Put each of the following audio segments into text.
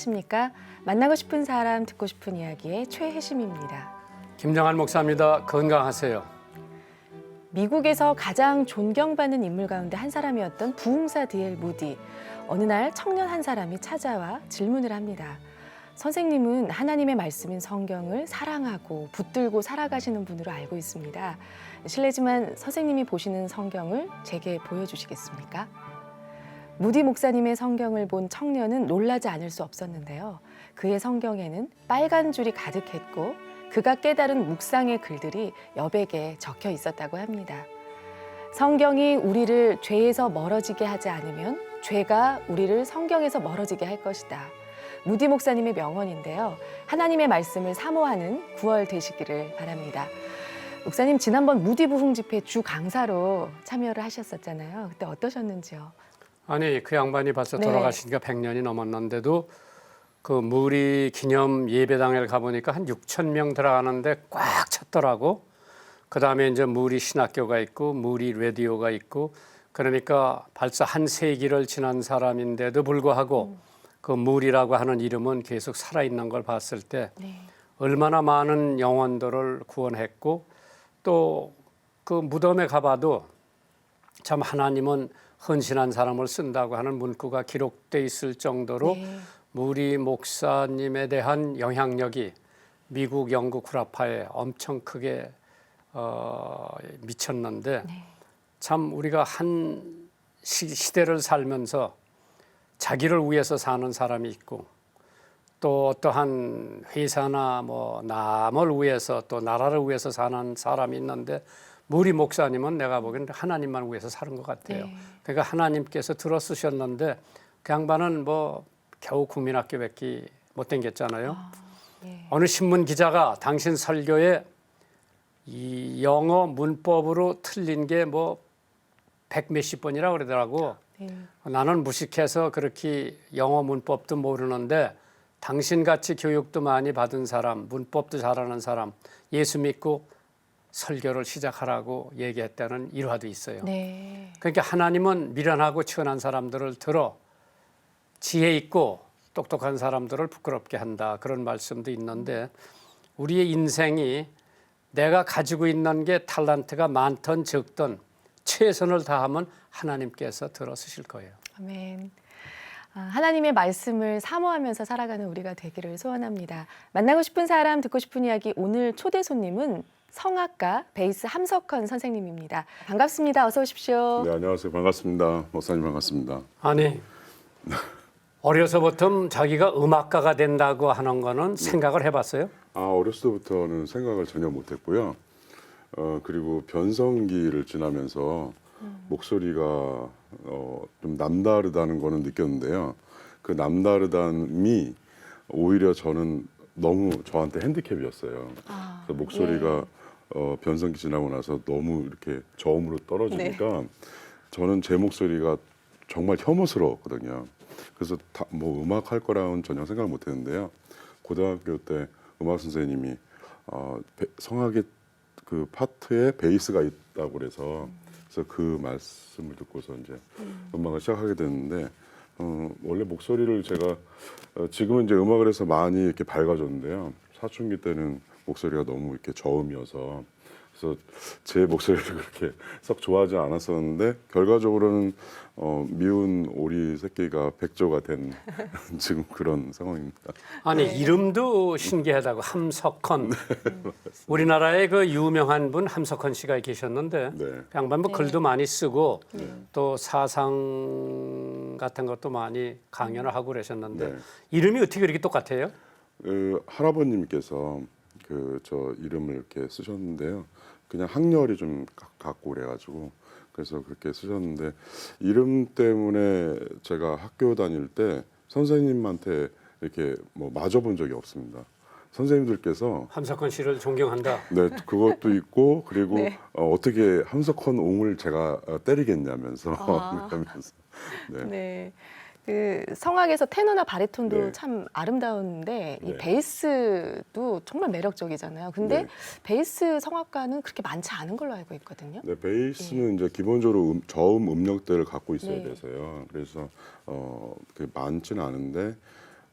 안녕하십니까? 만나고 싶은 사람, 듣고 싶은 이야기의 최혜심입니다. 김정한 목사입니다. 건강하세요. 미국에서 가장 존경받는 인물 가운데 한 사람이었던 부흥사 D.L. 무디. 어느 날 청년 한 사람이 찾아와 질문을 합니다. 선생님은 하나님의 말씀인 성경을 사랑하고 붙들고 살아가시는 분으로 알고 있습니다. 실례지만 선생님이 보시는 성경을 제게 보여주시겠습니까? 무디 목사님의 성경을 본 청년은 놀라지 않을 수 없었는데요. 그의 성경에는 빨간 줄이 가득했고 그가 깨달은 묵상의 글들이 여백에 적혀 있었다고 합니다. 성경이 우리를 죄에서 멀어지게 하지 않으면 죄가 우리를 성경에서 멀어지게 할 것이다. 무디 목사님의 명언인데요. 하나님의 말씀을 사모하는 9월 되시기를 바랍니다. 목사님, 지난번 무디 부흥 집회 주 강사로 참여를 하셨었잖아요. 그때 어떠셨는지요? 아니, 그 양반이 벌써 네. 돌아가신 지가 100년이 넘었는데도 그 무리 기념 예배당에 가보니까 한 6천 명 들어가는데 꽉 찼더라고. 그다음에 이제 무리 신학교가 있고 무리 라디오가 있고, 그러니까 벌써 한 세기를 지난 사람인데도 불구하고 그 무리라고 하는 이름은 계속 살아있는 걸 봤을 때 얼마나 많은 영혼들을 구원했고, 또 그 무덤에 가봐도 참 하나님은 헌신한 사람을 쓴다고 하는 문구가 기록돼 있을 정도로 무리 목사님에 대한 영향력이 미국, 영국 구라파에 엄청 크게 미쳤는데, 참 우리가 한 시대를 살면서 자기를 위해서 사는 사람이 있고, 또 어떠한 회사나 뭐 남을 위해서 또 나라를 위해서 사는 사람이 있는데, 무리 목사님은 내가 보기엔 하나님만 위해서 사는 것 같아요. 그러니까 하나님께서 들어쓰셨는데 그 양반은 뭐 겨우 국민학교밖에 못 댕겼잖아요. 어느 신문 기자가 당신 설교에 이 영어 문법으로 틀린 게 뭐 100몇십 번이라고 그러더라고. 나는 무식해서 그렇게 영어 문법도 모르는데 당신같이 교육도 많이 받은 사람, 문법도 잘하는 사람, 예수 믿고 설교를 시작하라고 얘기했다는 일화도 있어요. 그러니까 하나님은 미련하고 천한 사람들을 들어 지혜 있고 똑똑한 사람들을 부끄럽게 한다, 그런 말씀도 있는데, 우리의 인생이 내가 가지고 있는 게 탤런트가 많든 적든 최선을 다하면 하나님께서 들어쓰실 거예요. 아멘. 하나님의 말씀을 사모하면서 살아가는 우리가 되기를 소원합니다. 만나고 싶은 사람, 듣고 싶은 이야기, 오늘 초대 손님은 성악가 베이스 함석헌 선생님입니다. 반갑습니다. 어서 오십시오. 네, 안녕하세요. 반갑습니다. 목사님 반갑습니다. 아니, 어려서부터 자기가 음악가가 된다고 하는 거는 생각을 해봤어요? 어렸을 때부터는 생각을 전혀 못했고요. 그리고 변성기를 지나면서 목소리가 좀 남다르다는 거는 느꼈는데요. 그 남다르담이 오히려 저는 너무 저한테 핸디캡이었어요. 그래서 목소리가 변성기 지나고 나서 너무 이렇게 저음으로 떨어지니까 저는 제 목소리가 정말 혐오스러웠거든요. 그래서 뭐 음악 할 거라고는 전혀 생각을 못했는데요. 고등학교 때 음악 선생님이 성악의 그 파트에 베이스가 있다고 그래서 그 말씀을 듣고서 이제 음악을 시작하게 됐는데, 원래 목소리를 제가 지금은 이제 음악을 해서 많이 이렇게 밝아졌는데요. 사춘기 때는 목소리가 너무 이렇게 저음이어서 그래서 제 목소리를 그렇게 썩 좋아하지 않았었는데, 결과적으로는 미운 오리 새끼가 백조가 된 지금 그런 상황입니다. 아니, 이름도 신기하다고, 함석헌. 우리나라에 그 유명한 분 함석헌 씨가 계셨는데 그 양반 뭐 글도 많이 쓰고 또 사상 같은 것도 많이 강연을 하고 그러셨는데 이름이 어떻게 그렇게 똑같아요? 할아버님께서 저 이름을 이렇게 쓰셨는데요. 그냥 학렬이 좀 같고 그래가지고 그래서 그렇게 쓰셨는데, 이름 때문에 제가 학교 다닐 때 선생님한테 이렇게 뭐 맞아본 적이 없습니다. 선생님들께서 함석헌 씨를 존경한다. 네, 그것도 있고, 그리고 어떻게 함석헌 옹을 제가 때리겠냐면서 그러면서 그 성악에서 테너나 바리톤도 참 아름다운데 이 베이스도 정말 매력적이잖아요. 근데 베이스 성악가는 그렇게 많지 않은 걸로 알고 있거든요. 네, 베이스는 이제 기본적으로 저음 음역대를 갖고 있어야 돼서요. 그래서 많지는 않은데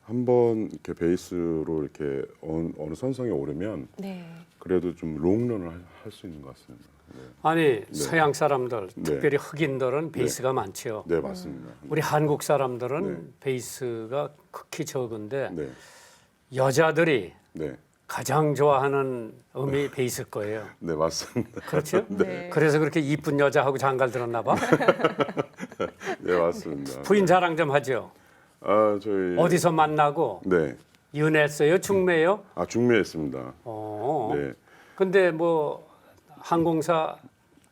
한번 이렇게 베이스로 이렇게 어느 선상에 오르면 네. 그래도 좀 롱런을 할 수 있는 것 같습니다. 네, 아니 서양 사람들, 네. 특별히 흑인들은 베이스가 많지요. 네 맞습니다. 우리 한국 사람들은 네. 베이스가 극히 적은데 네, 여자들이 네, 가장 좋아하는 음이 베이스일 거예요. 네 맞습니다. 그렇죠? 네. 그래서 그렇게 이쁜 여자하고 장가를 들었나 봐. 네 맞습니다. 부인 자랑 좀 하죠. 아 저희 어디서 만나고 네, 연애했어요? 중매요? 아 중매했습니다. 네, 근데 뭐 항공사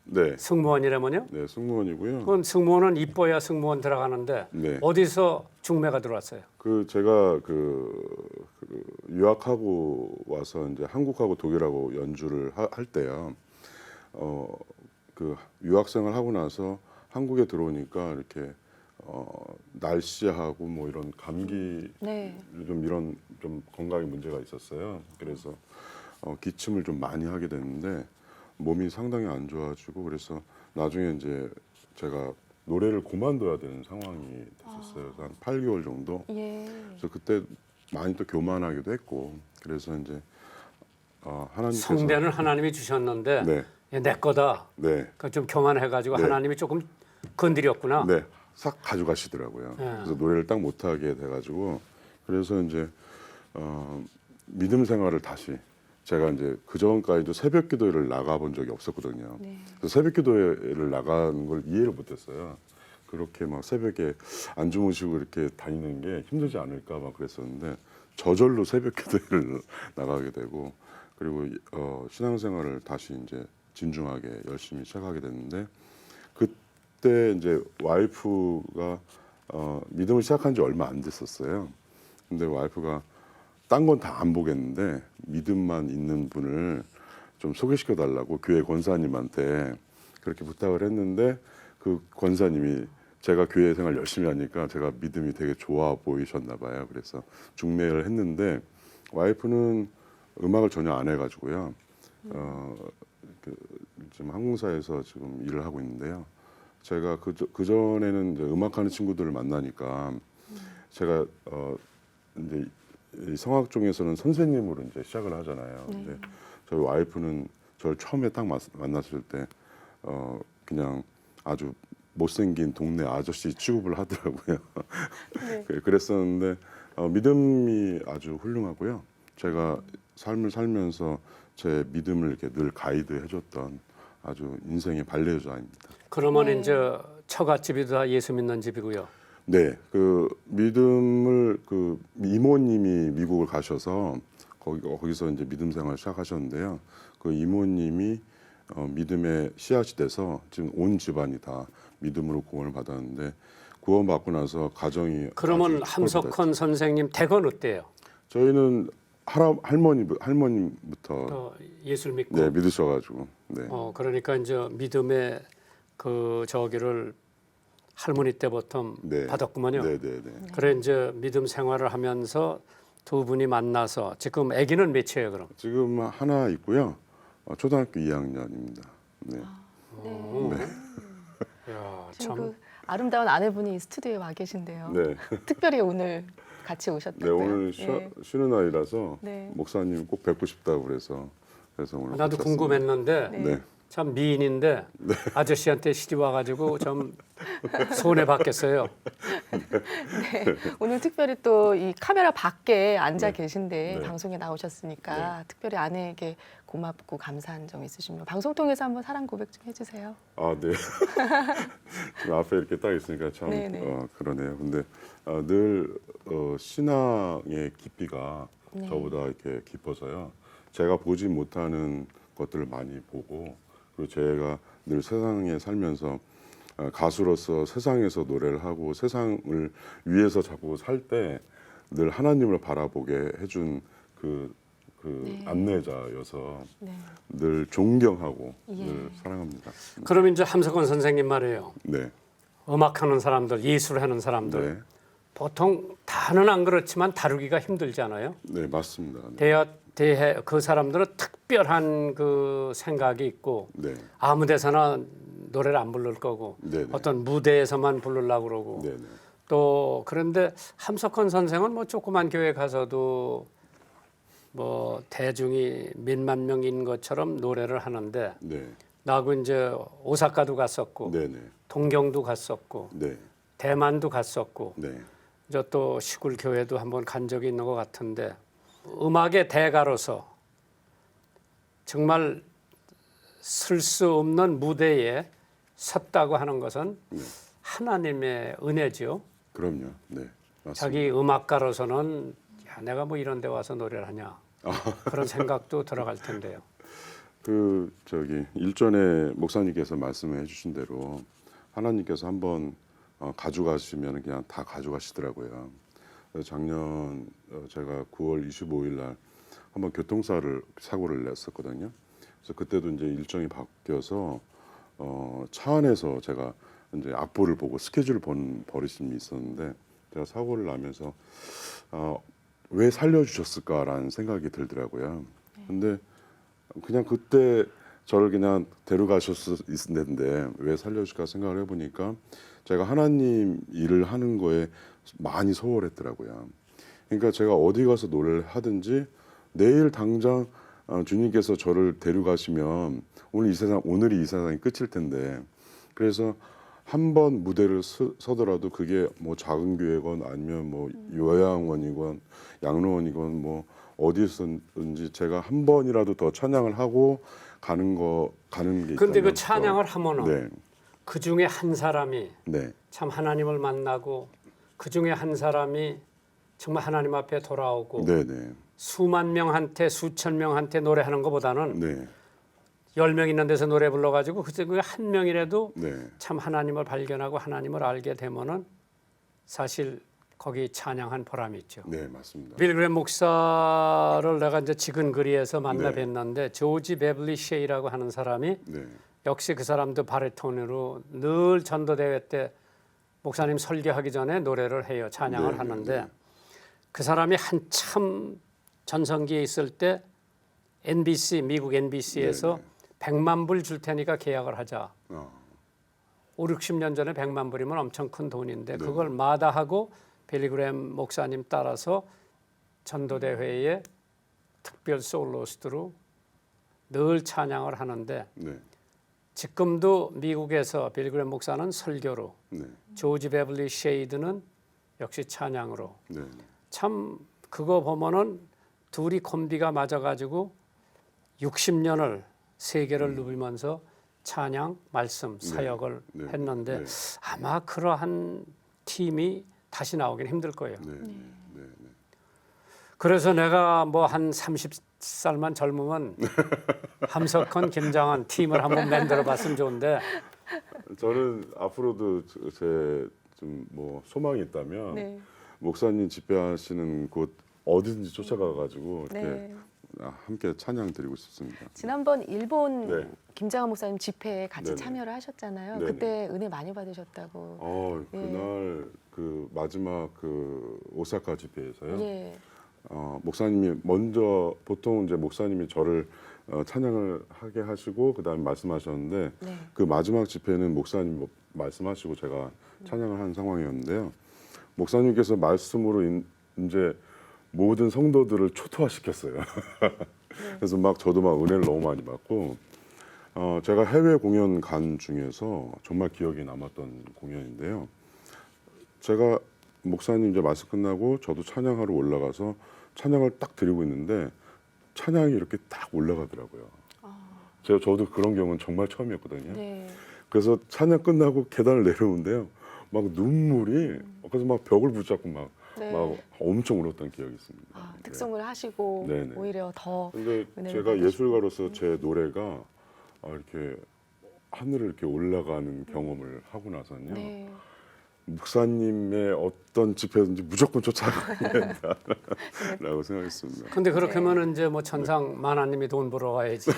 네, 승무원이라면요? 네 승무원이고요. 그건 승무원은 이뻐야 승무원 들어가는데 네. 어디서 중매가 들어왔어요? 그 제가 그 유학하고 와서 이제 한국하고 독일하고 연주를 할 때요. 그 유학생을 하고 나서 한국에 들어오니까 이렇게 날씨하고 뭐 이런 감기 네. 좀 이런 좀 건강에 문제가 있었어요. 그래서 기침을 좀 많이 하게 됐는데 몸이 상당히 안 좋아지고 그래서 나중에 이제 제가 노래를 그만둬야 되는 상황이 됐었어요. 그래서 한 8개월 정도. 예. 그래서 그때 많이 또 교만하기도 했고 그래서 이제 하나님께서 성대는 하나님이 주셨는데 네, 얘 내 거다. 네, 그 좀 교만해가지고 네. 하나님이 조금 건드렸구나. 네, 싹 가져가시더라고요. 네. 그래서 노래를 딱 못하게 돼가지고 그래서 이제 믿음 생활을 다시 제가 이제 그 전까지도 새벽 기도회를 나가본 적이 없었거든요. 네. 그래서 새벽 기도회를 나가는 걸 이해를 못했어요. 그렇게 막 새벽에 안 주무시고 이렇게 다니는 게 힘들지 않을까 막 그랬었는데 저절로 새벽 기도회를 나가게 되고 그리고 신앙생활을 다시 이제 진중하게 열심히 시작하게 됐는데 그때 이제 와이프가 믿음을 시작한 지 얼마 안 됐었어요. 근데 와이프가 딴 건 다 안 보겠는데 믿음만 있는 분을 좀 소개시켜 달라고 교회 권사님한테 그렇게 부탁을 했는데 그 권사님이 제가 교회 생활 열심히 하니까 제가 믿음이 되게 좋아 보이셨나 봐요. 그래서 중매를 했는데 와이프는 음악을 전혀 안 해가지고요. 지금 항공사에서 지금 일을 하고 있는데요. 제가 그 전에는 이제 음악하는 친구들을 만나니까 제가 이제 이 성악종에서는 선생님으로 이제 시작을 하잖아요. 근데 저희 와이프는 저를 처음에 딱 만났을 때 그냥 아주 못생긴 동네 아저씨 취급을 하더라고요. 네. 그랬었는데 믿음이 아주 훌륭하고요. 제가 삶을 살면서 제 믿음을 이렇게 늘 가이드 해줬던 아주 인생의 반려자입니다. 그러면 네. 이제 처갓집이 다 예수 믿는 집이고요. 네, 그 믿음을 그 이모님이 미국을 가셔서 거기서 이제 믿음 생활을 시작하셨는데요. 그 이모님이 믿음의 씨앗이 돼서 지금 온 집안이 다 믿음으로 구원을 받았는데 구원받고 나서 가정이 그러면 아주 함석헌 선생님 댁은 어때요? 저희는 할머님부터 예수를 믿고. 네 믿으셔가지고 네. 그러니까 이제 믿음의 그 저기를 할머니 때부터 네. 받았구만요. 네, 네, 네. 그래 이제 믿음 생활을 하면서 두 분이 만나서 지금 아기는 몇이에요 그럼? 지금 하나 있고요. 초등학교 2학년입니다. 네. 네. 야, 지금 참. 그 아름다운 아내분이 스튜디오에 와 계신데요. 네. 특별히 오늘 같이 네, 오셨다고요. 오늘 예. 쉬는 날이라서 네. 목사님 꼭 뵙고 싶다고 그래서 오늘 나도 같이 궁금했는데 왔습니다. 네. 참 미인인데 아저씨한테 시집 와가지고 좀 손해 받겠어요. 네. 오늘 특별히 또 이 카메라 밖에 앉아 계신데 네. 방송에 나오셨으니까 특별히 아내에게 고맙고 감사한 점 있으시면 방송 통해서 한번 사랑 고백 좀 해주세요. 아, 네. 지금 앞에 이렇게 딱 있으니까 참 네네. 그러네요. 근데 늘 신앙의 깊이가 네. 저보다 이렇게 깊어서요. 제가 보지 못하는 것들을 많이 보고 그리고 제가 늘 세상에 살면서 가수로서 세상에서 노래를 하고 세상을 위해서 자꾸 살 때 늘 하나님을 바라보게 해준 그 네. 안내자여서 네. 늘 존경하고 예. 늘 사랑합니다. 그럼 이제 함석헌 선생님 말이에요. 네, 음악하는 사람들, 예술하는 사람들 네, 보통 다는 안 그렇지만 다루기가 힘들잖아요. 네 맞습니다. 네, 그 사람들은 특별한 그 생각이 있고 네, 아무 데서나 노래를 안 부를 거고 네, 네. 어떤 무대에서만 부르려고 그러고 네, 네. 또 그런데 함석헌 선생은 뭐 조그만 교회 가서도 뭐 대중이 몇만 명인 것처럼 노래를 하는데 네. 나하고 이제 오사카도 갔었고 네네. 동경도 갔었고 네. 대만도 갔었고 네. 이제 또 시골 교회도 한번 간 적이 있는 것 같은데 음악의 대가로서 정말 쓸 수 없는 무대에 섰다고 하는 것은 하나님의 은혜죠. 그럼요. 네. 맞습니다. 자기 음악가로서는 야, 내가 뭐 이런 데 와서 노래를 하냐 그런 생각도 들어갈 텐데요. 그 저기 일전에 목사님께서 말씀해 주신 대로 하나님께서 한번 가져가시면 그냥 다 가져가시더라고요. 그래서 작년 제가 9월 25일 날 한번 사고를 냈었거든요. 그래서 그때도 이제 일정이 바뀌어서 차 안에서 제가 이제 악보를 보고 스케줄을 본 버릇이 있었는데 제가 사고를 나면서 왜 살려주셨을까라는 생각이 들더라고요. 근데 그냥 그때 저를 그냥 데려가셨을 텐데 왜 살려줄까 생각을 해보니까 제가 하나님 일을 하는 거에 많이 소홀했더라고요. 그러니까 제가 어디 가서 노래를 하든지 내일 당장 주님께서 저를 데려가시면 오늘이 이 세상이 끝일 텐데 그래서 한 번 무대를 서더라도 그게 뭐 작은 교회건 아니면 뭐 요양원이건 양로원이건 뭐 어디서든지 제가 한 번이라도 더 찬양을 하고 가는 게 근데 그 있다면 찬양을 하면은 네. 그 중에 한 사람이 네. 참 하나님을 만나고 그 중에 한 사람이 정말 하나님 앞에 돌아오고 네, 네. 수만 명한테 수천 명한테 노래하는 것보다는 네. 10명 있는 데서 노래 불러가지고 그 중에 한 명이라도 네. 참 하나님을 발견하고 하나님을 알게 되면은 사실 거기 찬양한 보람이 있죠. 네, 맞습니다. 빌그램 목사를 내가 이제 지근거리에서 만나 네. 뵀는데 조지 베블리 셰이라고 하는 사람이 네. 역시 그 사람도 바리톤으로 늘 전도대회 때 목사님 설교하기 전에 노래를 해요. 찬양을 네, 하는데 네. 그 사람이 한참 전성기에 있을 때 NBC 미국 NBC에서 네, 100만 불 줄 테니까 계약을 하자. 어, 5, 60년 전에 100만 불이면 엄청 큰 돈인데 네. 그걸 마다하고 빌리그램 목사님 따라서 전도대회에 특별 솔로스트로 늘 찬양을 하는데 네. 지금도 미국에서 빌리그램 목사는 설교로 네. 조지 베블리 셰이드는 역시 찬양으로 네. 참 그거 보면은 둘이 콤비가 맞아가지고 60년을 세계를 누비면서 찬양, 말씀, 사역을 네. 했는데 네. 아마 그러한 팀이 다시 나오긴 힘들 거예요. 네. 네. 네. 그래서 내가 뭐 한 30살만 젊으면 함석헌, 김장한 팀을 한번 만들어 봤으면 좋은데 저는 앞으로도 제 좀 뭐 소망이 있다면 네. 목사님 집회하시는 곳 어디든지 쫓아가 가지고 이렇게 네. 함께 찬양 드리고 싶습니다. 지난번 일본 네. 김장한 목사님 집회에 같이 네네. 참여를 하셨잖아요. 네네. 그때 은혜 많이 받으셨다고. 예. 그날 그 마지막 그 오사카 집회에서요. 예. 목사님이 먼저 보통 이제 목사님이 저를 찬양을 하게 하시고 그다음에 말씀하셨는데 네. 그 마지막 집회는 목사님 말씀하시고 제가 찬양을 한 상황이었는데요. 목사님께서 말씀으로 이제 모든 성도들을 초토화시켰어요. 그래서 막 저도 막 은혜를 너무 많이 받고 제가 해외 공연 간 중에서 정말 기억에 남았던 공연인데요. 제가 목사님 이제 말씀 끝나고 저도 찬양하러 올라가서 찬양을 딱 드리고 있는데 찬양이 이렇게 딱 올라가더라고요. 저도 그런 경우는 정말 처음이었거든요. 네. 그래서 찬양 끝나고 계단을 내려오는데요. 막 눈물이 그래서 막 벽을 붙잡고 막 엄청 울었던 기억이 있습니다. 특성을 하시고 네네. 오히려 더. 근데 은혜를 제가 받으시고. 예술가로서 제 노래가 이렇게 하늘을 이렇게 올라가는 경험을 하고 나서는요. 네. 목사님의 어떤 집회든지 무조건 쫓아가야 된다라고 생각했습니다. 근데 그렇게 하면 이제 뭐 천상 만화님이 돈 벌어 와야지.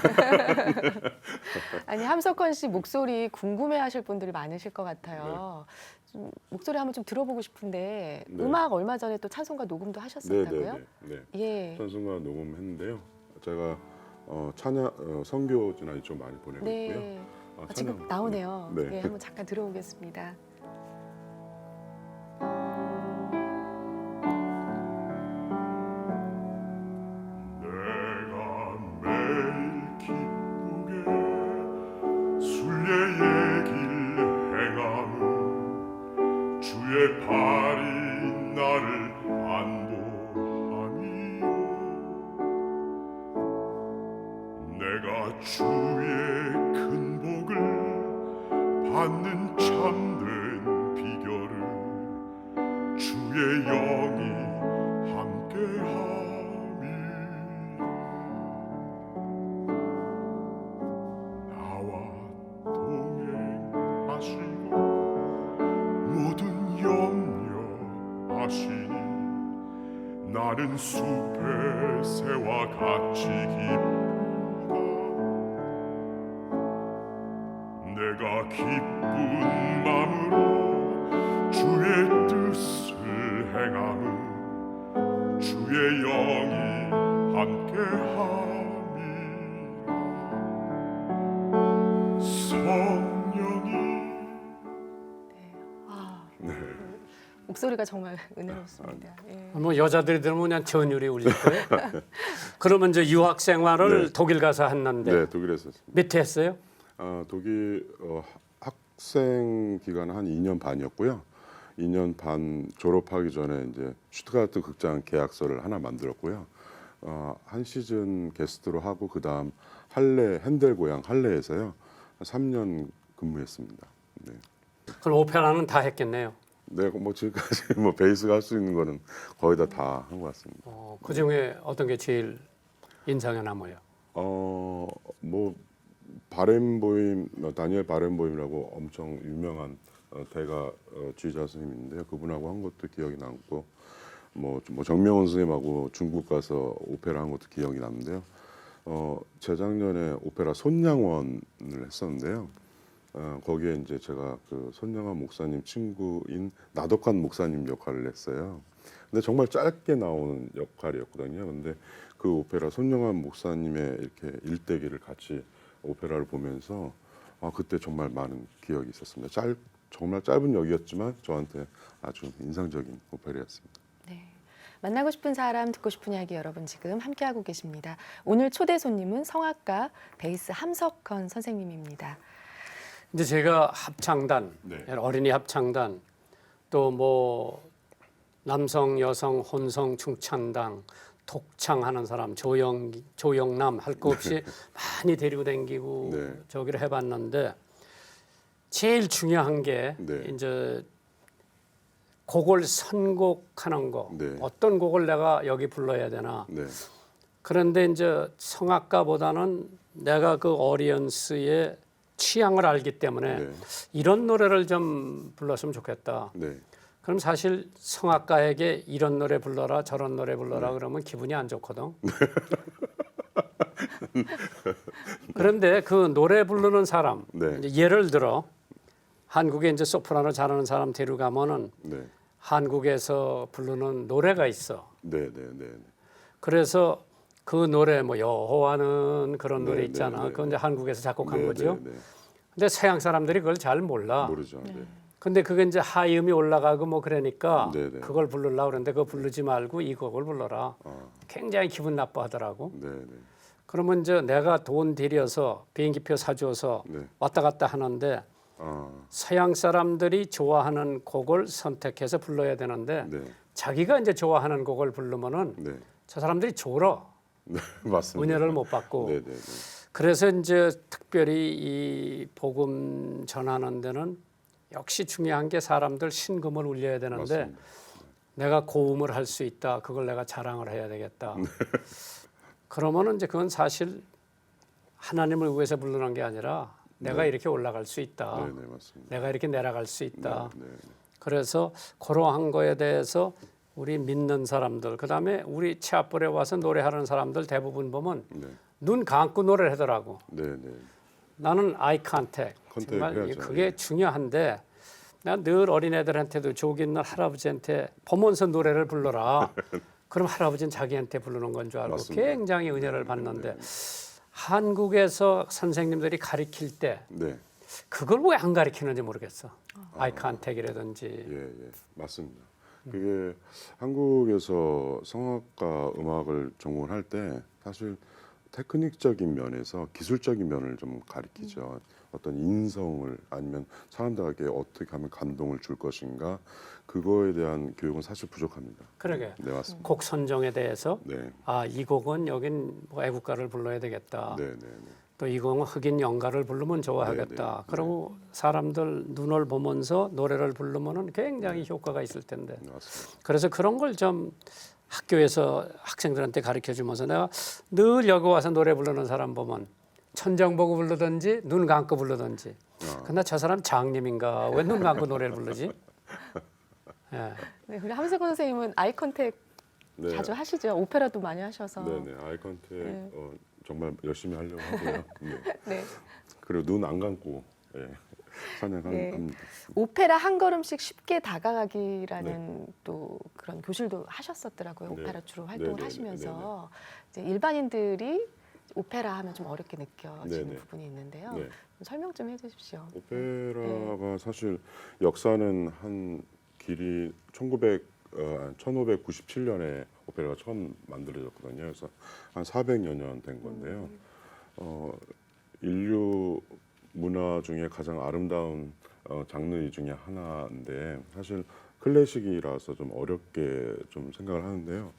아니 함석헌 씨 목소리 궁금해하실 분들이 많으실 것 같아요. 좀 목소리 한번 좀 들어보고 싶은데 네. 음악 얼마 전에 또 찬송가 녹음도 하셨었다고요? 네. 예. 찬송가 녹음했는데요. 제가 찬양 선교지나 이쪽 많이 보내고 네. 있고요. 지금 나오네요. 네. 예, 한번 잠깐 들어보겠습니다. 주의 큰 복을 받는 참된 비결은 주의 영이 함께함이라. 나와 동행하시고 모든 염려 아시니 나는 숲의 새와 같이 기쁘다. 내가 기쁜 마음으로 주의 뜻을 행함은 주의 영이 함께함이라. 성령이 목소리가 정말 은혜롭습니다. 예. 뭐 여자들이 들으면 그냥 전율이 울릴 거예요. 그러면 이제 유학 생활을 네. 독일 가서 했는데 네, 독일에서 밑에 했어요? 독일 학생 기간은 한 2년 반이었고요. 2년 반 졸업하기 전에 이제 슈트가르트 극장 계약서를 하나 만들었고요. 한 시즌 게스트로 하고 그다음 할레 핸델 고향 할레에서요 3년 근무했습니다. 네. 그럼 오페라는 다 했겠네요. 네, 뭐 지금까지 뭐 베이스가 할 수 있는 거는 거의 다 한 것 같습니다. 그 중에 어떤 게 제일 인상에 남아요? 뭐 바렌보임 다니엘 바렌보임이라고 엄청 유명한 대가 주의자 스님인데요. 그분하고 한 것도 기억이 남고 뭐 정명원 선생님하고 중국 가서 오페라 한 것도 기억이 나는데요. 재작년에 오페라 손양원을 했었는데요. 거기에 이제 제가 그 손양원 목사님 친구인 나덕환 목사님 역할을 했어요. 근데 정말 짧게 나오는 역할이었거든요. 근데 그 오페라 손양원 목사님의 이렇게 일대기를 같이 오페라를 보면서 그때 정말 많은 기억이 있었습니다. 정말 짧은 역이었지만 저한테 아주 인상적인 오페라였습니다. 네. 만나고 싶은 사람, 듣고 싶은 이야기 여러분 지금 함께하고 계십니다. 오늘 초대 손님은 성악가 베이스 함석헌 선생님입니다. 이제 제가 합창단, 네. 어린이 합창단, 또 뭐 남성, 여성, 혼성 충창단, 독창하는 사람, 조영남 할 거 없이 많이 데리고 다니고 네. 저기를 해봤는데 제일 중요한 게 네. 이제 곡을 선곡하는 거, 네. 어떤 곡을 내가 여기 불러야 되나. 네, 그런데 이제 성악가보다는 내가 그 어리언스의 취향을 알기 때문에 네. 이런 노래를 좀 불렀으면 좋겠다. 네, 그럼 사실 성악가에게 이런 노래 불러라 저런 노래 불러라 그러면 기분이 안 좋거든. 그런데 그 노래 부르는 사람, 네. 이제 예를 들어 한국에 이제 소프라노 잘하는 사람 데려가면은 네, 한국에서 부르는 노래가 있어. 네, 네, 네, 그래서 그 노래 뭐 여호와는 그런 네, 노래 네, 있잖아. 네, 그건 이제 한국에서 작곡한 네, 거죠. 네, 네. 근데 서양 사람들이 그걸 잘 몰라. 모르죠. 네. 근데 그게 이제 하이음이 올라가고 뭐 그러니까 네네. 그걸 부르려고 그러는데 그거 부르지 말고 이 곡을 불러라. 굉장히 기분 나빠하더라고. 네, 네, 그러면 이제 내가 돈 들여서 비행기표 사줘서 네. 왔다 갔다 하는데 서양 사람들이 좋아하는 곡을 선택해서 불러야 되는데 네, 자기가 이제 좋아하는 곡을 부르면은 네, 저 사람들이 졸어. 네, 맞습니다. 은혜를 못 받고. 네, 네, 네. 그래서 이제 특별히 이 복음 전하는 데는 역시 중요한 게 사람들 신금을 울려야 되는데 맞습니다. 내가 고음을 할 수 있다. 그걸 내가 자랑을 해야 되겠다. 그러면은 이제 그건 사실 하나님을 위해서 부르는 게 아니라 내가 네. 이렇게 올라갈 수 있다. 네, 네, 맞습니다. 내가 이렇게 내려갈 수 있다. 네, 네, 그래서 그러한 거에 대해서 우리 믿는 사람들, 그다음에 우리 체합벌에 와서 노래하는 사람들 대부분 보면 네, 눈 감고 노래를 하더라고. 네, 네. 나는 아이 컨택 컨택 정말 해야죠. 그게 예. 중요한데 난 늘 어린애들한테도 저기 있는 할아버지한테 보면서 노래를 불러라. 그럼 할아버지는 자기한테 부르는 건 줄 알고 맞습니다. 굉장히 은혜를 받는데 한국에서 선생님들이 가르칠 때 네, 그걸 왜 안 가르치는지 모르겠어. 아이 컨택이라든지. 예, 예, 맞습니다. 그게 한국에서 성악가 음악을 전공할 때 사실 테크닉적인 면에서 기술적인 면을 좀 가리키죠. 어떤 인성을 아니면 사람들에게 어떻게 하면 감동을 줄 것인가 그거에 대한 교육은 사실 부족합니다. 그러게. 네, 맞습니다. 곡 선정에 대해서 네, 이 곡은 여긴 뭐 애국가를 불러야 되겠다. 네, 네, 네. 또 이 곡은 흑인 연가를 부르면 좋아하겠다. 네, 네. 그리고 사람들 눈을 보면서 노래를 부르면은 굉장히 효과가 있을 텐데. 네, 맞습니다. 그래서 그런 걸 좀 학교에서 학생들한테 가르쳐 주면서 내가 늘 여기 와서 노래 부르는 사람 보면 천장 보고 부르든지 눈 감고 부르든지. 근데 저 사람 장님인가 왜 눈 감고 노래를 부르지? 예. 네, 우리 함석원 선생님은 아이 컨택 네. 자주 하시죠. 오페라도 많이 하셔서. 네, 네. 아이 컨택 네. 정말 열심히 하려고 하고요. 네. 네. 그리고 눈 안 감고 예, 사냥합니다. 네. 오페라 한 걸음씩 쉽게 다가가기라는 또 그런 교실도 하셨었더라고요. 네. 오페라 주로 활동을 네, 네, 하시면서 이제 일반인들이 오페라 하면 좀 어렵게 느껴지는 네, 네. 부분이 있는데요. 네. 좀 설명 좀 해주십시오. 오페라가 사실 역사는 한 길이 1597년에 오페라가 처음 만들어졌거든요. 그래서 한 400여 년 된 건데요. 인류 문화 중에 가장 아름다운 장르 중에 하나인데 사실 클래식이라서 좀 어렵게 좀 생각을 하는데요.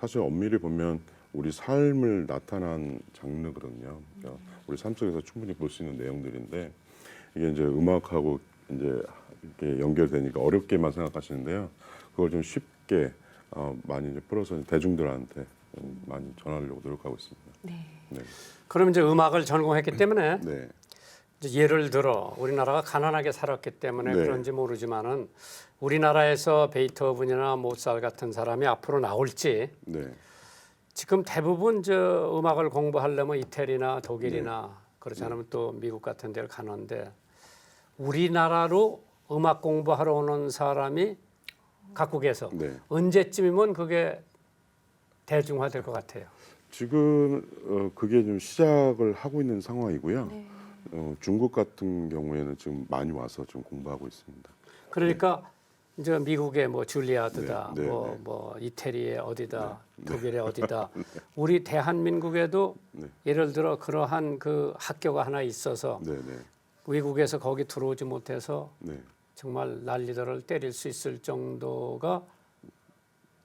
사실 엄밀히 보면 우리 삶을 나타난 장르거든요. 그러니까 우리 삶 속에서 충분히 볼 수 있는 내용들인데 이게 이제 음악하고 이제 이렇게 연결되니까 어렵게만 생각하시는데요. 그걸 좀 쉽게 많이 이제 풀어서 대중들한테 많이 전하려고 노력하고 있습니다. 네. 네, 그럼 이제 음악을 전공했기 때문에 네, 이제 예를 들어 우리나라가 가난하게 살았기 때문에 네. 그런지 모르지만은 우리나라에서 베이토벤이나 모차르트 같은 사람이 앞으로 나올지 네, 지금 대부분 저 음악을 공부하려면 이태리나 독일이나 그렇지 않으면 또 미국 같은 데를 가는데 우리나라로 음악 공부하러 오는 사람이 각국에서 네. 언제쯤이면 그게 대중화될 것 같아요. 지금 그게 좀 시작을 하고 있는 상황이고요. 네. 중국 같은 경우에는 지금 많이 와서 좀 공부하고 있습니다. 그러니까 이제 미국의 뭐 줄리아드다, 네, 네, 뭐, 네. 뭐 이태리의 어디다, 독일의 어디다, 우리 대한민국에도 네. 예를 들어 그러한 그 학교가 하나 있어서 네, 네, 외국에서 거기 들어오지 못해서 네. 정말 난리들을 때릴 수 있을 정도가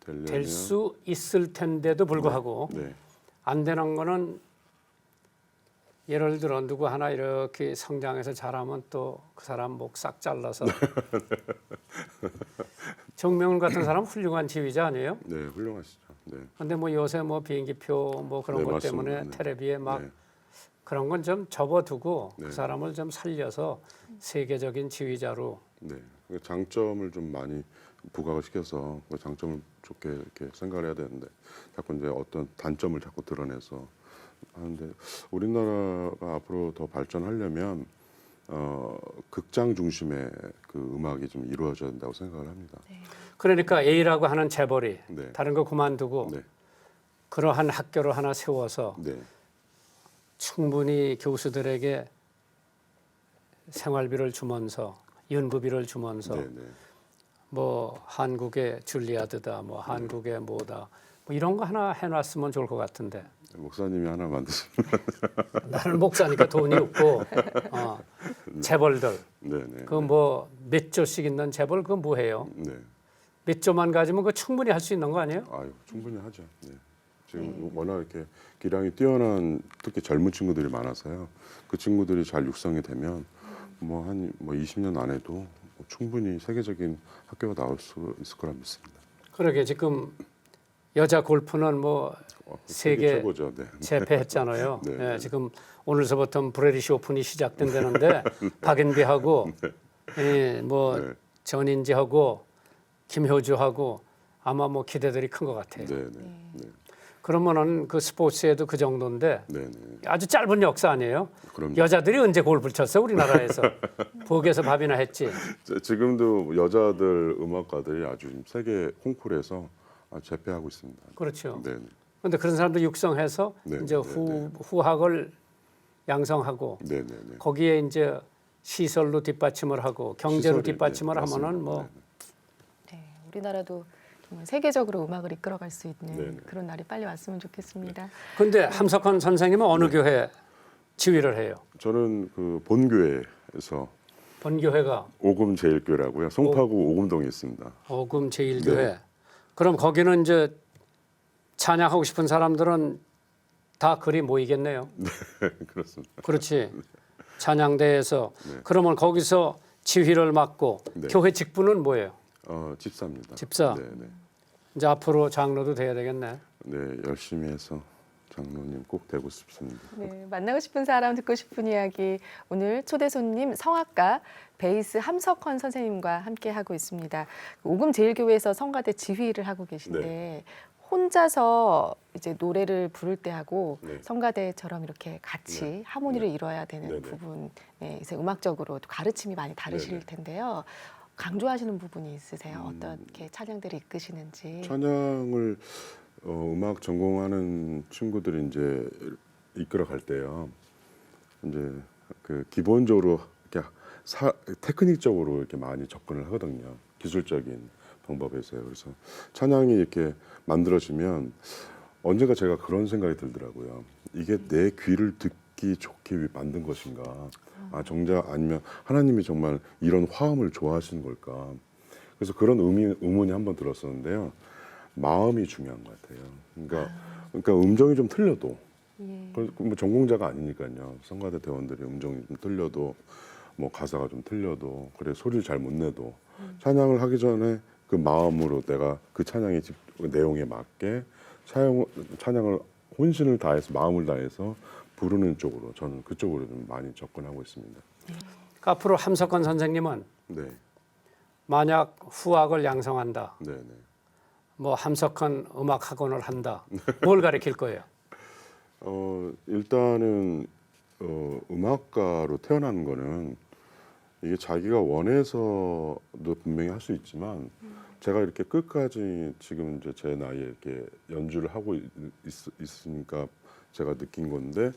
되려면 될 수 있을 텐데도 불구하고 네, 안 되는 거는 예를 들어 누구 하나 이렇게 성장해서 잘하면 또 그 사람 목 싹 잘라서 정명훈 같은 사람 훌륭한 지휘자 아니에요? 네, 훌륭하시죠. 네, 근데 뭐 요새 뭐 비행기표 뭐 그런 네, 것 맞습니다. 때문에 네. 텔레비에 막 네. 그런 건 좀 접어두고 네. 그 사람을 좀 살려서 세계적인 지휘자로 네. 그 장점을 좀 많이 부각을 시켜서 그 장점을 좋게 이렇게 생각을 해야 되는데 자꾸 이제 어떤 단점을 자꾸 드러내서 하는데 우리나라가 앞으로 더 발전하려면 극장 중심의 그 음악이 좀 이루어져야 된다고 생각을 합니다. 그러니까 A라고 하는 재벌이 네. 다른 거 그만두고 네, 그러한 학교를 하나 세워서 네, 충분히 교수들에게 생활비를 주면서 연구비를 주면서 네, 네. 뭐 한국의 줄리아드다, 뭐 한국의 뭐다, 뭐 이런 거 하나 해놨으면 좋을 것 같은데 목사님이 하나 만드시면 나는 목사니까 돈이 없고 재벌들 네, 네, 그 뭐 몇 조씩 있는 재벌 그거 뭐해요? 네. 몇 조만 가지면 그 충분히 할 수 있는 거 아니에요? 아유 충분히 하죠. 네. 지금 워낙 이렇게 기량이 뛰어난 특히 젊은 친구들이 많아서요. 그 친구들이 잘 육성이 되면 뭐 한 20년 안에도 충분히 세계적인 학교가 나올 수 있을 거라 믿습니다. 그러게 지금 여자 골프는 뭐 세계 최고죠. 네. 재패했잖아요. 네, 예, 네. 지금 오늘서부터 브래디시 오픈이 시작된다는데 박인비하고 뭐 네. 전인지하고 김효주하고 아마 뭐 기대들이 큰 것 같아요. 네, 네, 네, 그러면은 그 스포츠에도 그 정도인데 네, 네. 아주 짧은 역사 아니에요? 그럼요. 여자들이 언제 골프를 쳤어 우리나라에서? 부엌에서 밥이나 했지. 지금도 여자들 음악가들이 아주 지금 세계 콩쿠르에서 재패하고 있습니다. 그렇죠. 네, 네, 그런데 그런 사람들 육성해서 네, 이제 네, 후학을 양성하고 네, 네, 네. 거기에 이제 시설로 뒷받침을 하고 경제로 시설이, 뒷받침을 네, 하면은 맞습니다. 뭐 네, 네, 우리나라도 정말 세계적으로 음악을 이끌어갈 수 있는 네, 네. 그런 날이 빨리 왔으면 좋겠습니다. 근데 함석헌 선생님은 어느 교회? 지휘를 해요? 저는 그 본교회에서 본교회가 오금제일교회라고요. 송파구 오금동에 있습니다. 오금 제1교회. 네. 그럼 거기는 이제 찬양하고 싶은 사람들은 다 그리 모이겠네요. 그렇습니다. 그렇지. 찬양대에서. 네. 그러면 거기서 지휘를 맡고 네. 교회 직분은 뭐예요? 집사입니다. 집사. 네, 네. 이제 앞으로 장로도 돼야 되겠네. 네, 열심히 해서 장로님 꼭 되고 싶습니다. 네, 만나고 싶은 사람, 듣고 싶은 이야기. 오늘 초대 손님 성악가 베이스 함석헌 선생님과 함께 하고 있습니다. 오금제일교회에서 성가대 지휘를 하고 계신데 네. 혼자서 이제 노래를 부를 때 하고 네. 성가대처럼 이렇게 같이 네. 하모니를 네. 이뤄야 되는 네, 네. 부분, 네, 이제 음악적으로 가르침이 많이 다르실 네, 네. 텐데요. 강조하시는 부분이 있으세요? 음. 어떻게 찬양들을 이끄시는지. 찬양을 음악 전공하는 친구들이 이제 이끌어 갈 때요. 이제 그 기본적으로 이렇게 테크닉적으로 이렇게 많이 접근을 하거든요. 기술적인 방법에서요. 그래서 찬양이 이렇게 만들어지면 언젠가 제가 그런 생각이 들더라고요. 이게 내 귀를 듣기 좋게 만든 것인가? 정작 아니면 하나님이 정말 이런 화음을 좋아하시는 걸까? 그래서 그런 의문이 한번 들었었는데요. 마음이 중요한 것 같아요. 그러니까 음정이 좀 틀려도 예. 뭐 전공자가 아니니까요. 성가대 대원들이 음정이 좀 틀려도 뭐 가사가 좀 틀려도 그래 소리를 잘 못 내도 찬양을 하기 전에 그 마음으로 내가 그 찬양의 내용에 맞게 찬양을 혼신을 다해서 마음을 다해서 부르는 쪽으로 저는 그쪽으로 좀 많이 접근하고 있습니다. 그러니까 앞으로 함석헌 선생님은 네, 만약 후학을 양성한다. 네, 네. 뭐 함석헌 음악 학원을 한다. 뭘 가르칠 거예요? 일단은 음악가로 태어나는 거는 이게 자기가 원해서도 분명히 할 수 있지만 제가 이렇게 끝까지 지금 이제 제 나이에 이렇게 연주를 하고 있으니까 제가 느낀 건데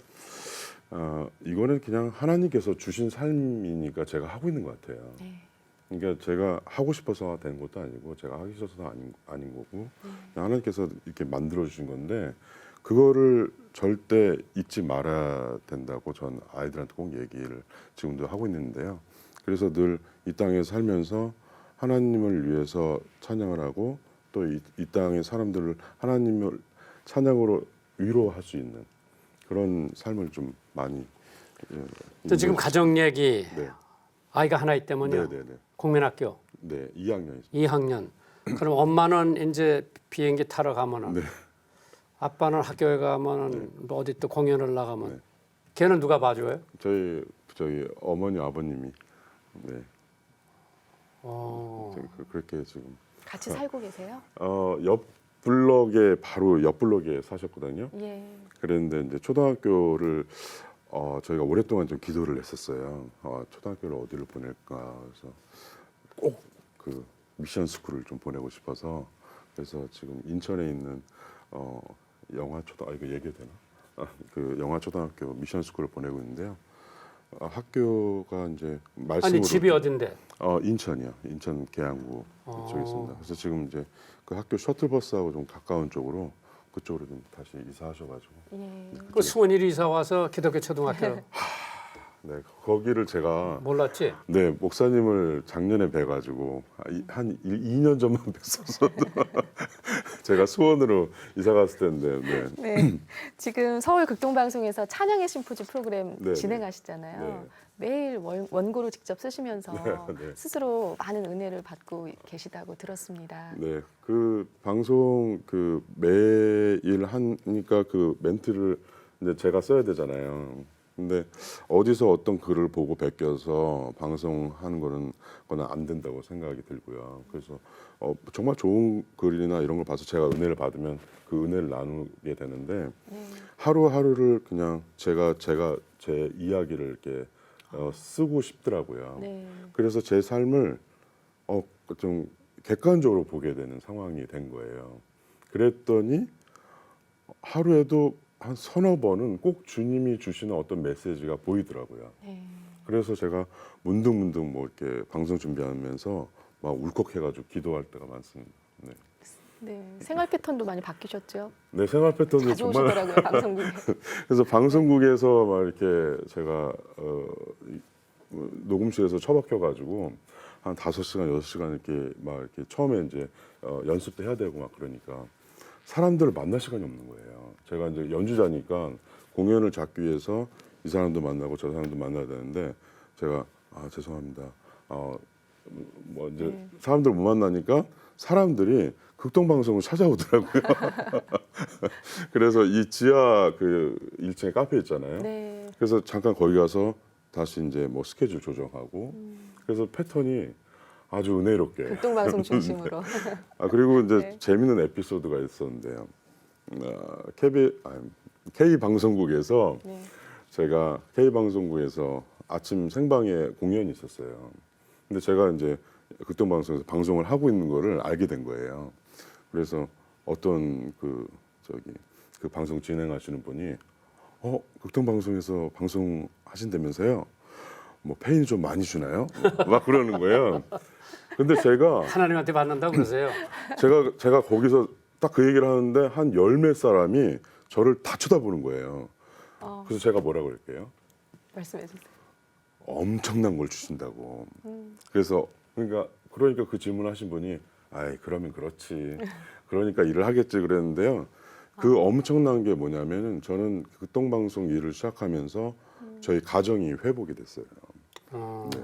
이거는 그냥 하나님께서 주신 삶이니까 제가 하고 있는 것 같아요. 네. 그러니까 제가 하고 싶어서 된 것도 아니고 제가 하기 싫어서도 아닌 거고 그냥 하나님께서 이렇게 만들어 주신 건데 그거를 절대 잊지 말아야 된다고 전 아이들한테 꼭 얘기를 지금도 하고 있는데요. 그래서 늘 이 땅에 살면서 하나님을 위해서 찬양을 하고 또 이 땅의 사람들을 하나님을 찬양으로 위로할 수 있는 그런 삶을 좀 많이. 또 지금 가정 얘기 네, 아이가 하나 있다면요. 네, 네, 네. 국민학교 네, 2학년이죠. 2학년. 그럼 엄마는 이제 비행기 타러 가면은 네. 아빠는 학교에 가면은 뭐 어디 또 공연을 나가면 네. 걔는 누가 봐줘요? 저희 어머니 아버님이 네. 그렇게 지금 같이 살고 계세요? 옆 블럭에 바로 옆 블럭에 사셨거든요. 예. 그랬는데 이제 초등학교를 저희가 오랫동안 좀 기도를 했었어요. 초등학교를 어디를 보낼까 그래서 꼭 그 미션 스쿨을 좀 보내고 싶어서 그래서 지금 인천에 있는 이거 얘기해도 되나? 그 영화초등학교 미션 스쿨을 보내고 있는데요. 학교가 이제 말씀으로 아니 집이 어딘데? 인천이요. 인천 계양구 쪽에 있습니다. 그래서 지금 이제 그 학교 셔틀버스하고 좀 가까운 쪽으로 그쪽으로 좀 다시 이사하셔가지고 예. 그 수원이로 이사 와서 기독교 초등학교 네 거기를 제가 몰랐지? 네 목사님을 작년에 뵈가지고 한 2년 전만 뵀었어도 제가 수원으로 이사 갔을 텐데 네. 네. 지금 서울 극동방송에서 찬양의 심포지 프로그램 네, 진행하시잖아요. 네. 매일 원고를 직접 쓰시면서 네. 스스로 많은 은혜를 받고 계시다고 들었습니다. 네, 그 방송 그 매일 하니까 그 멘트를 이제 제가 써야 되잖아요. 근데 어디서 어떤 글을 보고 베껴서 방송하는 거는 안 된다고 생각이 들고요. 그래서 정말 좋은 글이나 이런 걸 봐서 제가 은혜를 받으면 그 은혜를 나누게 되는데 하루하루를 그냥 제가 제 이야기를 이렇게 쓰고 싶더라고요. 네. 그래서 제 삶을 좀 객관적으로 보게 되는 상황이 된 거예요. 그랬더니 하루에도 한 서너 번은 꼭 주님이 주시는 어떤 메시지가 보이더라고요. 네. 그래서 제가 문득문득 뭐 이렇게 방송 준비하면서 막 울컥해가지고 기도할 때가 많습니다. 네. 네, 생활 패턴도 많이 바뀌셨죠? 내 생활 패턴도 자주 정말 오시더라고요, 방송국에. 그래서 방송국에서 막 이렇게 제가 녹음실에서 처박혀가지고 한 5시간, 6시간 이렇게 막 이렇게 처음에 이제 연습도 해야 되고 막 그러니까 사람들을 만날 시간이 없는 거예요. 제가 이제 연주자니까 공연을 잡기 위해서 이 사람도 만나고 저 사람도 만나야 되는데 제가 죄송합니다. 뭐 이제 사람들 못 만나니까 사람들이 극동방송을 찾아오더라고요. 그래서 이 지하 그 1층에 카페 있잖아요. 네. 그래서 잠깐 거기 가서 다시 이제 뭐 스케줄 조정하고 그래서 패턴이 아주 은혜롭게 극동방송 중심으로. 그리고 이제 네. 재밌는 에피소드가 있었는데요. K 방송국에서 네. 제가 K 방송국에서 아침 생방에 공연이 있었어요. 근데 제가 이제 극동방송에서 방송을 하고 있는 거를 알게 된 거예요. 그래서 어떤 그 방송 진행하시는 분이 극동방송에서 방송하신다면서요? 뭐 페이 좀 많이 주나요? 막 그러는 거예요. 근데 제가 하나님한테 받는다고 그러세요. 제가 거기서 딱 그 얘기를 하는데 한 열 몇 사람이 저를 다 쳐다보는 거예요. 그래서 제가 뭐라 그럴게요? 말씀해 주세요. 엄청난 걸 주신다고. 그래서 그러니까 그 질문하신 분이 그러면 그렇지. 그러니까 일을 하겠지 그랬는데요. 그 엄청난 게 뭐냐면은 저는 극동방송 일을 시작하면서 저희 가정이 회복이 됐어요. 네.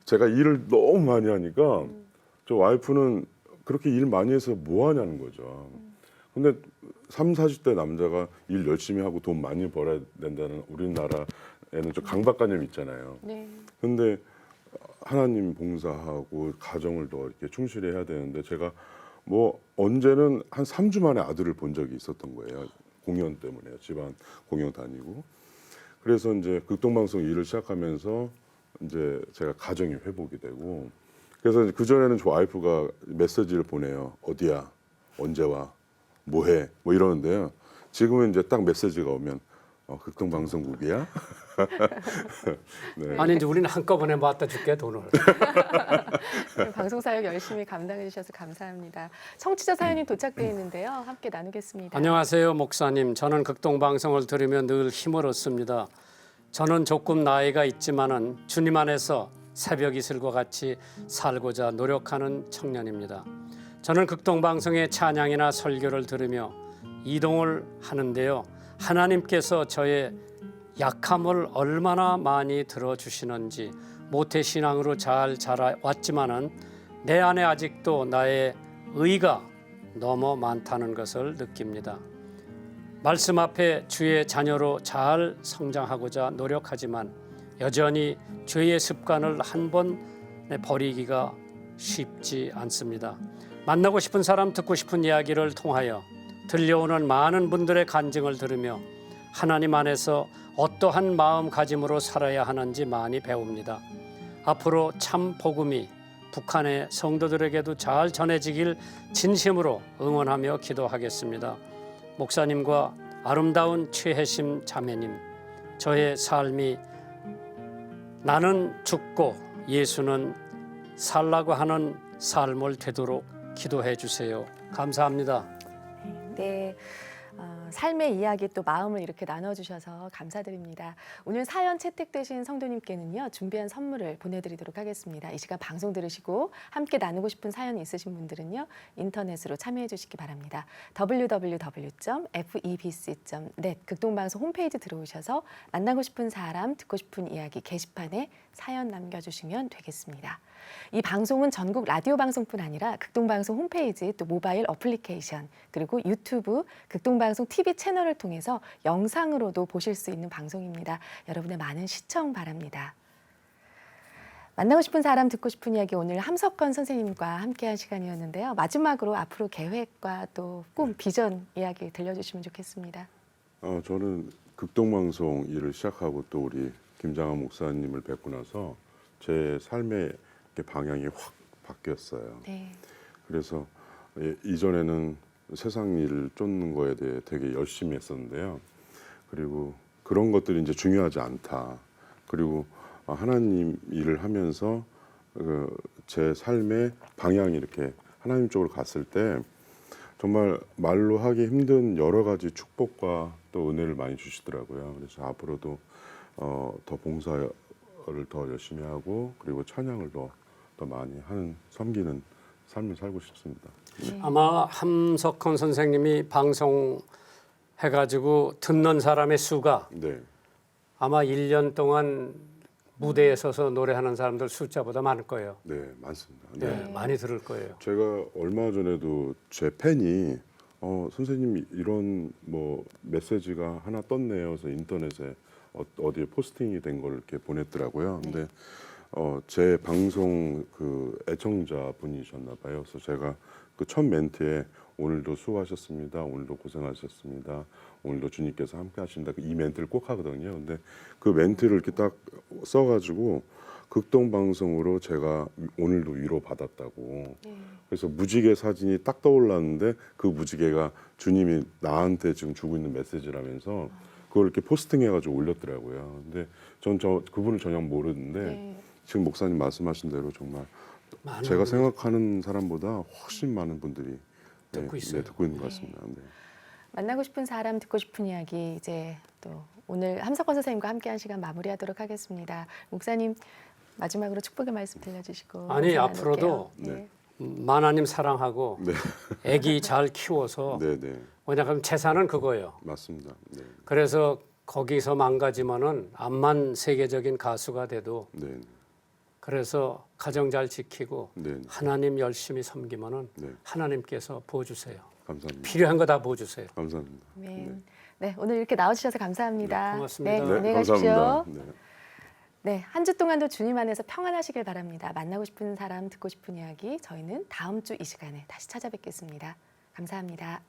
제가 일을 너무 많이 하니까 저 와이프는 그렇게 일 많이 해서 뭐 하냐는 거죠. 근데 30, 40대 남자가 일 열심히 하고 돈 많이 벌어야 된다는 우리나라에는 좀 강박관념이 있잖아요. 네. 근데 하나님 봉사하고 가정을 더 이렇게 충실히 해야 되는데 제가 뭐 언제는 한 3주 만에 아들을 본 적이 있었던 거예요. 공연 때문에요. 집안 공연 다니고. 그래서 이제 극동방송 일을 시작하면서 이제 제가 가정이 회복이 되고 그래서 그 전에는 저 와이프가 메시지를 보내요. 어디야? 언제 와? 뭐해? 뭐 이러는데요. 지금은 이제 딱 메시지가 오면 극동방송국이야? 네. 아니 이제 우리는 한꺼번에 갖다 줄게 돈을. 방송 사역 열심히 감당해 주셔서 감사합니다. 청취자 사연이 도착되어 있는데요. 함께 나누겠습니다. 안녕하세요 목사님. 저는 극동방송을 들으며 늘 힘을 얻습니다. 저는 조금 나이가 있지만은 주님 안에서 새벽 이슬과 같이 살고자 노력하는 청년입니다. 저는 극동방송의 찬양이나 설교를 들으며 이동을 하는데요. 하나님께서 저의 약함을 얼마나 많이 들어주시는지 모태신앙으로 잘 자라왔지만은 내 안에 아직도 나의 의가 너무 많다는 것을 느낍니다. 말씀 앞에 주의 자녀로 잘 성장하고자 노력하지만 여전히 죄의 습관을 한 번에 버리기가 쉽지 않습니다. 만나고 싶은 사람, 듣고 싶은 이야기를 통하여 들려오는 많은 분들의 간증을 들으며 하나님 안에서 어떠한 마음가짐으로 살아야 하는지 많이 배웁니다. 앞으로 참 복음이 북한의 성도들에게도 잘 전해지길 진심으로 응원하며 기도하겠습니다. 목사님과 아름다운 최혜심 자매님, 저의 삶이 나는 죽고 예수는 살라고 하는 삶을 되도록 기도해 주세요. 감사합니다. 네. 삶의 이야기 또 마음을 이렇게 나눠주셔서 감사드립니다. 오늘 사연 채택되신 성도님께는요, 준비한 선물을 보내드리도록 하겠습니다. 이 시간 방송 들으시고 함께 나누고 싶은 사연이 있으신 분들은요, 인터넷으로 참여해 주시기 바랍니다. www.febc.net 극동방송 홈페이지 들어오셔서 만나고 싶은 사람, 듣고 싶은 이야기 게시판에 사연 남겨주시면 되겠습니다. 이 방송은 전국 라디오 방송뿐 아니라 극동방송 홈페이지 또 모바일 어플리케이션 그리고 유튜브 극동방송 TV 채널을 통해서 영상으로도 보실 수 있는 방송입니다. 여러분의 많은 시청 바랍니다. 만나고 싶은 사람 듣고 싶은 이야기 오늘 함석건 선생님과 함께한 시간이었는데요. 마지막으로 앞으로 계획과 또 꿈, 비전 이야기 들려주시면 좋겠습니다. 저는 극동방송 일을 시작하고 또 우리 김장한 목사님을 뵙고 나서 제 삶의 방향이 확 바뀌었어요. 네. 그래서 이전에는 세상 일을 쫓는 거에 대해 되게 열심히 했었는데요. 그리고 그런 것들이 이제 중요하지 않다. 그리고 하나님 일을 하면서 제 삶의 방향이 이렇게 하나님 쪽으로 갔을 때 정말 말로 하기 힘든 여러 가지 축복과 또 은혜를 많이 주시더라고요. 그래서 앞으로도 더 봉사를 더 열심히 하고 그리고 찬양을 더 많이 하는 섬기는 삶을 살고 싶습니다. 아마 함석헌 선생님이 방송해가지고 듣는 사람의 수가 네, 아마 1년 동안 무대에 서서 노래하는 사람들 숫자보다 많을 거예요. 네 많습니다. 네, 많이 들을 거예요. 제가 얼마 전에도 제 팬이 선생님 이런 뭐 메시지가 하나 떴네요. 그래서 인터넷에 어디에 포스팅이 된 걸 이렇게 보냈더라고요. 근데 제 방송 그 애청자 분이셨나 봐요. 그래서 제가 그 첫 멘트에 오늘도 수고하셨습니다. 오늘도 고생하셨습니다. 오늘도 주님께서 함께 하신다. 이 멘트를 꼭 하거든요. 근데 그 멘트를 이렇게 딱 써가지고 극동 방송으로 제가 오늘도 위로 받았다고. 그래서 무지개 사진이 딱 떠올랐는데 그 무지개가 주님이 나한테 지금 주고 있는 메시지라면서 그걸 이렇게 포스팅해가지고 올렸더라고요. 근데 전 그분을 전혀 모르는데 지금 목사님 말씀하신 대로 정말 제가 생각하는 사람보다 훨씬 많은 분들이 듣고 있어요. 듣고 있는 것 같습니다. 네. 만나고 싶은 사람, 듣고 싶은 이야기 이제 또 오늘 함석헌 선생님과 함께한 시간 마무리하도록 하겠습니다. 목사님 마지막으로 축복의 말씀 들려주시고 아니, 인사 앞으로도 나눌게요. 하나님 사랑하고 아기 잘 키워서 네, 네, 왜냐하면 재산은 그거예요. 맞습니다. 네, 그래서 거기서 망가지면은 암만 세계적인 가수가 돼도 네, 그래서 가정 잘 지키고 네, 하나님 열심히 섬기면은 네. 하나님께서 보여주세요. 감사합니다. 필요한 거 다 보여주세요. 감사합니다. 아멘. 네, 오늘 이렇게 나와주셔서 감사합니다. 네, 고맙습니다. 네, 네, 안녕히 가십시오. 감사합니다. 네. 네, 한 주 동안도 주님 안에서 평안하시길 바랍니다. 만나고 싶은 사람, 듣고 싶은 이야기 저희는 다음 주 이 시간에 다시 찾아뵙겠습니다. 감사합니다.